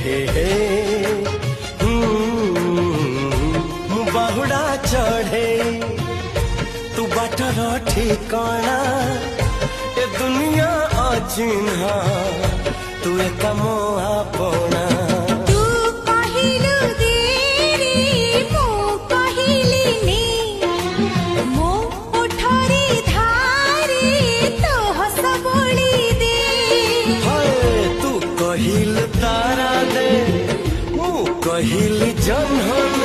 हे हे बाहुड़ा चढ़े तू बाटर ठिकाना ए दुनिया अचिन्हा तू एक मोआ पोना कहिल तारा दे मु कहिल जन्म